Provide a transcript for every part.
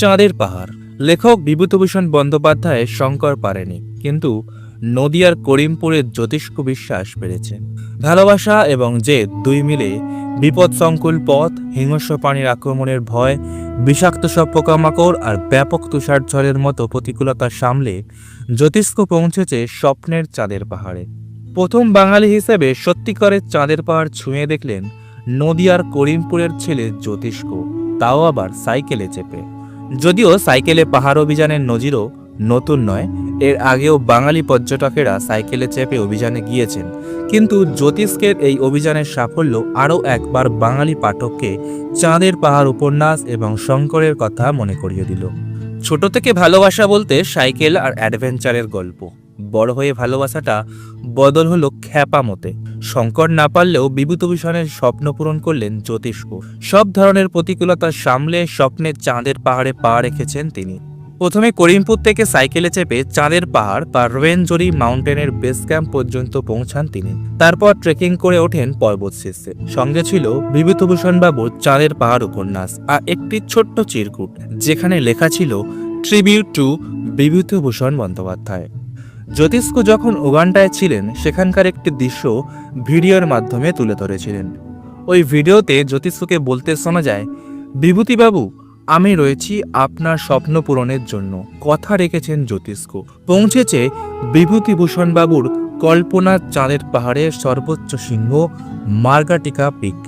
চাঁদের পাহাড়। লেখক বিভূতিভূষণ বন্দ্যোপাধ্যায় শঙ্কর পারেনি, কিন্তু নদিয়ার করিমপুরের জ্যোতিষ্ক বিশ্বাস পেরেছে। ভালোবাসা এবং জেদ দুই মিলে বিপদসংকুল পথ, হিংস্র প্রাণীর আক্রমণের ভয়, বিষাক্ত সব পোকামাকড় আর ব্যাপক তুষার ঝড়ের মতো প্রতিকূলতা সামলে জ্যোতিষ্ক পৌঁছেছে স্বপ্নের চাঁদের পাহাড়ে। প্রথম বাঙালি হিসেবে সত্যিকারের চাঁদের পাহাড় ছুঁয়ে দেখলেন নদিয়ার করিমপুরের ছেলে জ্যোতিষ্ক, তাও আবার সাইকেলে চেপে। যদিও সাইকেলে পাহাড় অভিযানের নজিরও নতুন নয়, এর আগেও বাঙালি পর্যটকেরা সাইকেলে চেপে অভিযানে গিয়েছেন, কিন্তু জ্যোতিষ্কের এই অভিযানের সাফল্য আরও একবার বাঙালি পাঠককে চাঁদের পাহাড় উপন্যাস এবং শঙ্করের কথা মনে করিয়ে দিল। ছোট থেকে ভালোবাসা বলতে সাইকেল আর অ্যাডভেঞ্চারের গল্প, বড় হয়ে ভালোবাসাটা বদল হলো খ্যাপা মতে। শঙ্কর না পারলেও বিভূতিভূষণের স্বপ্ন পূরণ করলেন জ্যোতিষ্ক। সব ধরনের প্রতিকূলতা সামলে স্বপ্নের চাঁদের পাহাড়ে পা রেখেছেন তিনি। প্রথমে করিমপুর থেকে সাইকেলে চেপে চাঁদের পাহাড় বা রোয়েনজরি মাউন্টেনের বেস ক্যাম্প পর্যন্ত পৌঁছান তিনি। তারপর ট্রেকিং করে ওঠেন পর্বত শীর্ষে। সঙ্গে ছিল বিভূতিভূষণ বাবুর চাঁদের পাহাড় উপন্যাস আর একটি ছোট্ট চিরকুট, যেখানে লেখা ছিল ট্রিবিউট টু বিভূতিভূষণ বন্দ্যোপাধ্যায়। জ্যোতিষ্ক যখন উগান্ডায় ছিলেন, সেখানকার একটি দৃশ্য ভিডিওর মাধ্যমে তুলে ধরেছিলেন। ওই ভিডিওতে জ্যোতিষ্ককে বলতে শোনা যায়, বিভূতিবাবু, আমি রয়েছি আপনার স্বপ্ন পূরণের জন্য। কথা রেখেছেন জ্যোতিষ্ক। পৌঁছেছে বিভূতিভূষণ বাবুর কল্পনার চাঁদের পাহাড়ের সর্বোচ্চ শৃঙ্গ মার্গাটিকা পিক,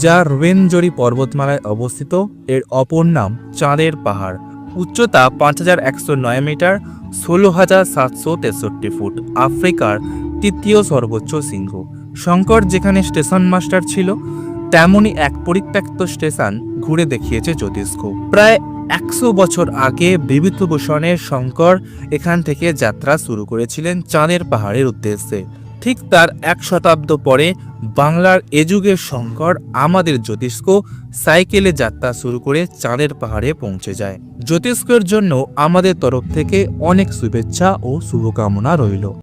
যা রোয়েনজরি পর্বতমালায় অবস্থিত। এর অপর নাম চাঁদের পাহাড়। উচ্চতা 5109 মিটার, 16,763 ফুট। আফ্রিকার তৃতীয় সর্বোচ্চ শৃঙ্গ। শঙ্কর যেখানে স্টেশন মাস্টার ছিল, তেমনই এক পরিত্যক্ত স্টেশন ঘুরে দেখিয়েছে জ্যোতিষ্ক। প্রায় 100 বছর আগে বিভূতিভূষণের শঙ্কর এখান থেকে যাত্রা শুরু করেছিলেন চাঁদের পাহাড়ের উদ্দেশ্যে। ঠিক তার 1 শতাব্দ পরে বাংলার এ যুগের শঙ্কর, আমাদের জ্যোতিষ্ক, সাইকেলে যাত্রা শুরু করে চাঁদের পাহাড়ে পৌঁছে যায়। জ্যোতিষ্কের জন্য আমাদের তরফ থেকে অনেক শুভেচ্ছা ও শুভকামনা রইল।